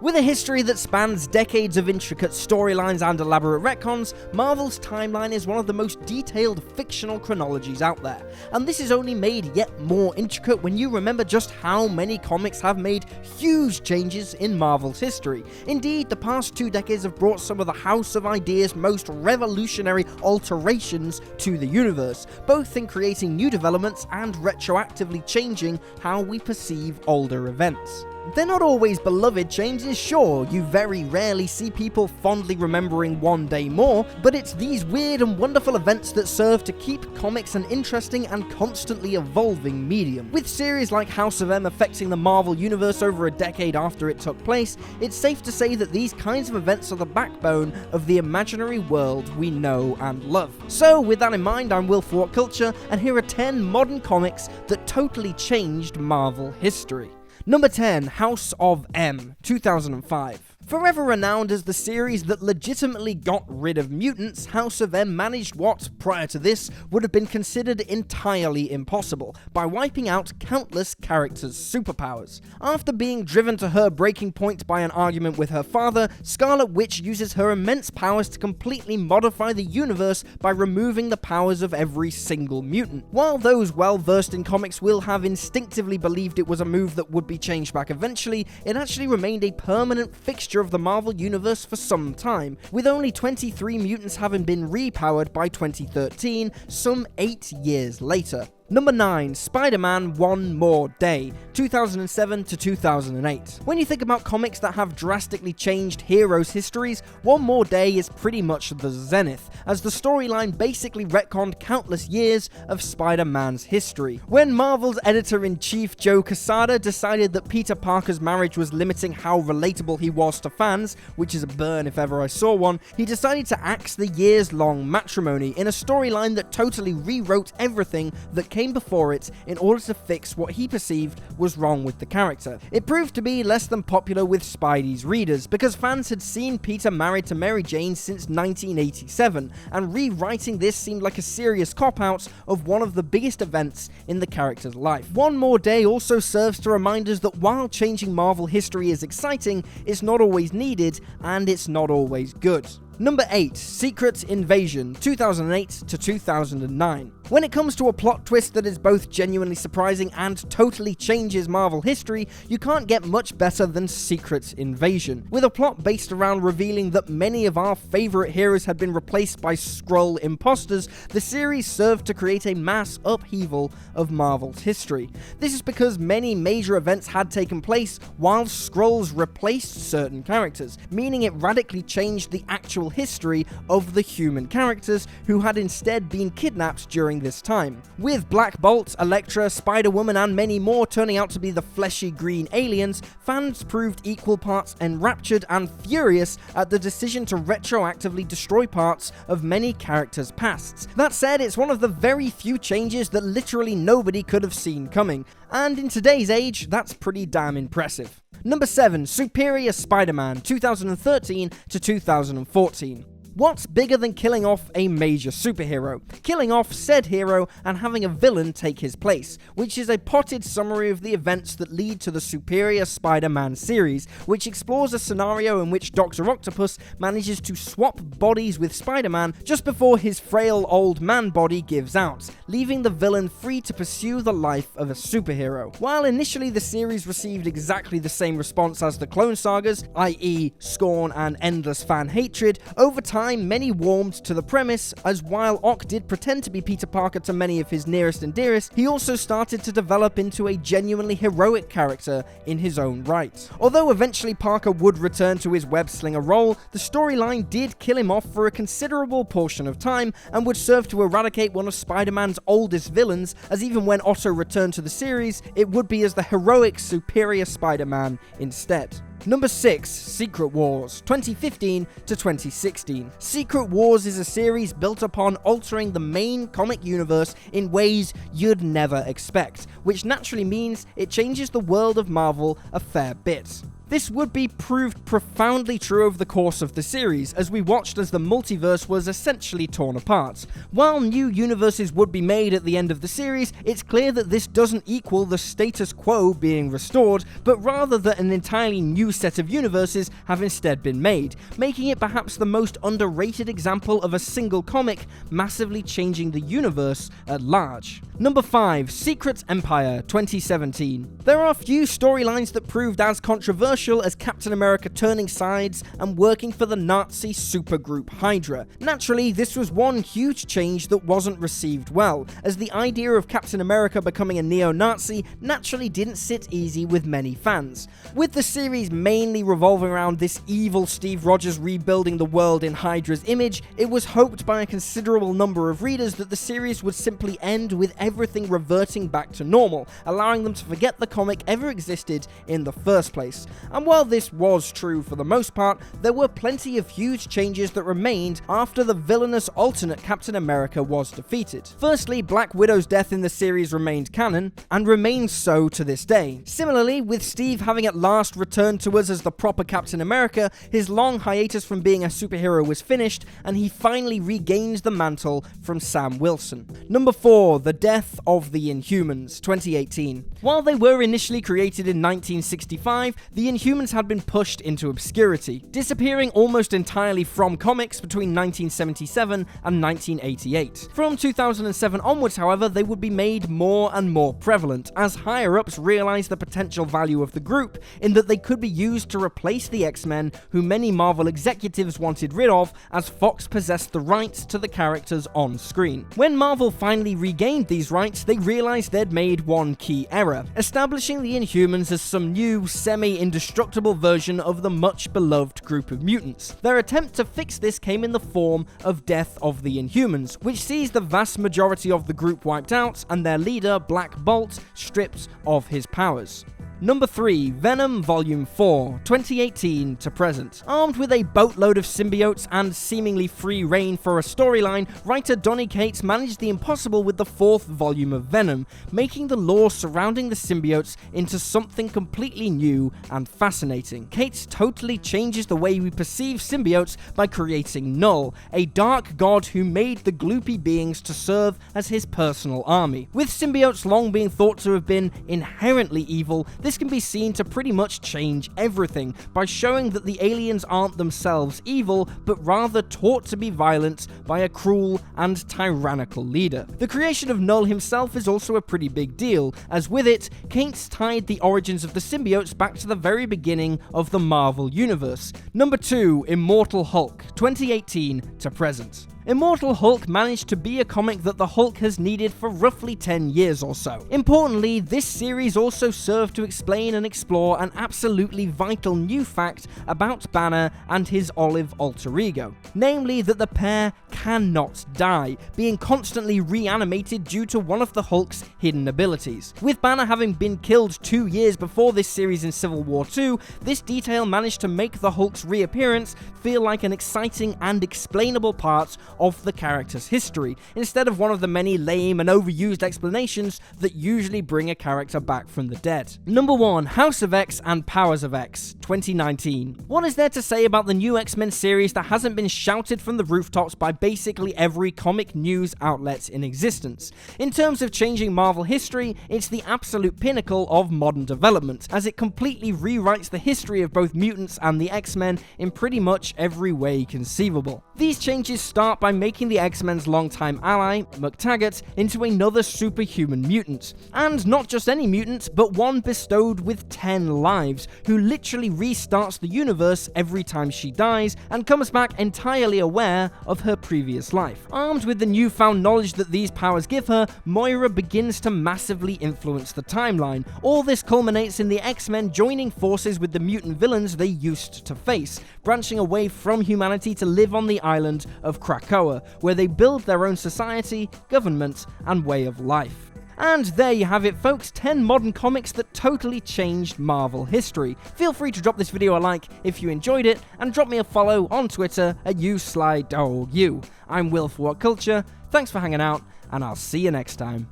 With a history that spans decades of intricate storylines and elaborate retcons, Marvel's timeline is one of the most detailed fictional chronologies out there, and this is only made yet more intricate when you remember just how many comics have made huge changes in Marvel's history. Indeed, the past 2 decades have brought some of the House of Ideas' most revolutionary alterations to the universe, both in creating new developments and retroactively changing how we perceive older events. They're not always beloved changes, sure, you very rarely see people fondly remembering One Day More, but it's these weird and wonderful events that serve to keep comics an interesting and constantly evolving medium. With series like House of M affecting the Marvel Universe over a decade after it took place, it's safe to say that these kinds of events are the backbone of the imaginary world we know and love. So, with that in mind, I'm Will for What Culture, and here are 10 modern comics that totally changed Marvel history. Number 10, House of M, 2005. Forever renowned as the series that legitimately got rid of mutants, House of M managed what, prior to this, would have been considered entirely impossible, by wiping out countless characters' superpowers. After being driven to her breaking point by an argument with her father, Scarlet Witch uses her immense powers to completely modify the universe by removing the powers of every single mutant. While those well-versed in comics will have instinctively believed it was a move that would be changed back eventually, it actually remained a permanent fixture of the Marvel Universe for some time, with only 23 mutants having been repowered by 2013, some 8 years later. Number 9, Spider-Man One More Day, 2007 to 2008. When you think about comics that have drastically changed heroes' histories, One More Day is pretty much the zenith, as the storyline basically retconned countless years of Spider-Man's history. When Marvel's editor-in-chief Joe Quesada decided that Peter Parker's marriage was limiting how relatable he was to fans, which is a burn if ever I saw one, he decided to axe the years-long matrimony in a storyline that totally rewrote everything that came before it in order to fix what he perceived was wrong with the character. It proved to be less than popular with Spidey's readers, because fans had seen Peter married to Mary Jane since 1987, and rewriting this seemed like a serious cop-out of one of the biggest events in the character's life. One More Day also serves to remind us that while changing Marvel history is exciting, it's not always needed, and it's not always good. Number 8, Secret Invasion, 2008 to 2009. When it comes to a plot twist that is both genuinely surprising and totally changes Marvel history, you can't get much better than Secret Invasion. With a plot based around revealing that many of our favorite heroes had been replaced by Skrull imposters, the series served to create a mass upheaval of Marvel's history. This is because many major events had taken place while Skrulls replaced certain characters, meaning it radically changed the actual history of the human characters who had instead been kidnapped during this time. With Black Bolt, Elektra, Spider-Woman and many more turning out to be the fleshy green aliens, fans proved equal parts enraptured and furious at the decision to retroactively destroy parts of many characters' pasts. That said, it's one of the very few changes that literally nobody could have seen coming, and in today's age, that's pretty damn impressive. Number 7, Superior Spider-Man, 2013 to 2014. What's bigger than killing off a major superhero? Killing off said hero and having a villain take his place, which is a potted summary of the events that lead to the Superior Spider-Man series, which explores a scenario in which Dr. Octopus manages to swap bodies with Spider-Man just before his frail old man body gives out, leaving the villain free to pursue the life of a superhero. While initially the series received exactly the same response as the Clone Sagas, i.e. scorn and endless fan hatred, over time many warmed to the premise, as while Ock did pretend to be Peter Parker to many of his nearest and dearest, he also started to develop into a genuinely heroic character in his own right. Although eventually Parker would return to his web-slinger role, the storyline did kill him off for a considerable portion of time and would serve to eradicate one of Spider-Man's oldest villains, as even when Otto returned to the series, it would be as the heroic Superior Spider-Man instead. Number 6, Secret Wars, 2015 to 2016. Secret Wars is a series built upon altering the main comic universe in ways you'd never expect, which naturally means it changes the world of Marvel a fair bit. This would be proved profoundly true over the course of the series, as we watched as the multiverse was essentially torn apart. While new universes would be made at the end of the series, it's clear that this doesn't equal the status quo being restored, but rather that an entirely new set of universes have instead been made, making it perhaps the most underrated example of a single comic massively changing the universe at large. Number 5. Secret Empire 2017. There are few storylines that proved as controversial as Captain America turning sides and working for the Nazi supergroup Hydra. Naturally, this was one huge change that wasn't received well, as the idea of Captain America becoming a neo-Nazi naturally didn't sit easy with many fans. With the series mainly revolving around this evil Steve Rogers rebuilding the world in Hydra's image, it was hoped by a considerable number of readers that the series would simply end with everything reverting back to normal, allowing them to forget the comic ever existed in the first place. And while this was true for the most part, there were plenty of huge changes that remained after the villainous alternate Captain America was defeated. Firstly, Black Widow's death in the series remained canon, and remains so to this day. Similarly, with Steve having at last returned to us as the proper Captain America, his long hiatus from being a superhero was finished, and he finally regains the mantle from Sam Wilson. Number 4. The death of the Inhumans 2018. While they were initially created in 1965, the Inhumans had been pushed into obscurity, disappearing almost entirely from comics between 1977 and 1988. From 2007 onwards, however, they would be made more and more prevalent, as higher-ups realized the potential value of the group in that they could be used to replace the X-Men, who many Marvel executives wanted rid of, as Fox possessed the rights to the characters on screen. When Marvel finally regained these rights, they realized they'd made one key error, establishing the Inhumans as some new, semi-indestructible version of the much-beloved group of mutants. Their attempt to fix this came in the form of Death of the Inhumans, which sees the vast majority of the group wiped out and their leader, Black Bolt, stripped of his powers. Number 3. Venom Volume 4, 2018 to present. Armed with a boatload of symbiotes and seemingly free reign for a storyline, writer Donny Cates managed the impossible with the 4th volume of Venom, making the lore surrounding the symbiotes into something completely new and fascinating. Cates totally changes the way we perceive symbiotes by creating Null, a dark god who made the gloopy beings to serve as his personal army. With symbiotes long being thought to have been inherently evil, this can be seen to pretty much change everything by showing that the aliens aren't themselves evil, but rather taught to be violent by a cruel and tyrannical leader. The creation of Null himself is also a pretty big deal, as with it, Cates tied the origins of the symbiotes back to the very beginning of the Marvel Universe. Number 2. Immortal Hulk, 2018 to present. Immortal Hulk managed to be a comic that the Hulk has needed for roughly 10 years or so. Importantly, this series also served to explain and explore an absolutely vital new fact about Banner and his Olive alter ego, namely that the pair cannot die, being constantly reanimated due to one of the Hulk's hidden abilities. With Banner having been killed 2 years before this series in Civil War II, this detail managed to make the Hulk's reappearance feel like an exciting and explainable part of the character's history, instead of one of the many lame and overused explanations that usually bring a character back from the dead. Number 1. House of X and Powers of X, 2019. What is there to say about the new X-Men series that hasn't been shouted from the rooftops by basically every comic news outlet in existence? In terms of changing Marvel history, it's the absolute pinnacle of modern development, as it completely rewrites the history of both mutants and the X-Men in pretty much every way conceivable. These changes start by making the X-Men's longtime ally, McTaggart, into another superhuman mutant. And not just any mutant, but one bestowed with 10 lives, who literally restarts the universe every time she dies and comes back entirely aware of her previous life. Armed with the newfound knowledge that these powers give her, Moira begins to massively influence the timeline. All this culminates in the X-Men joining forces with the mutant villains they used to face, branching away from humanity to live on the island of Krakoa, where they build their own society, government, and way of life. And there you have it, folks, 10 modern comics that totally changed Marvel history. Feel free to drop this video a like if you enjoyed it, and drop me a follow on Twitter at YouSlyDogU. I'm Will for What Culture, thanks for hanging out, and I'll see you next time.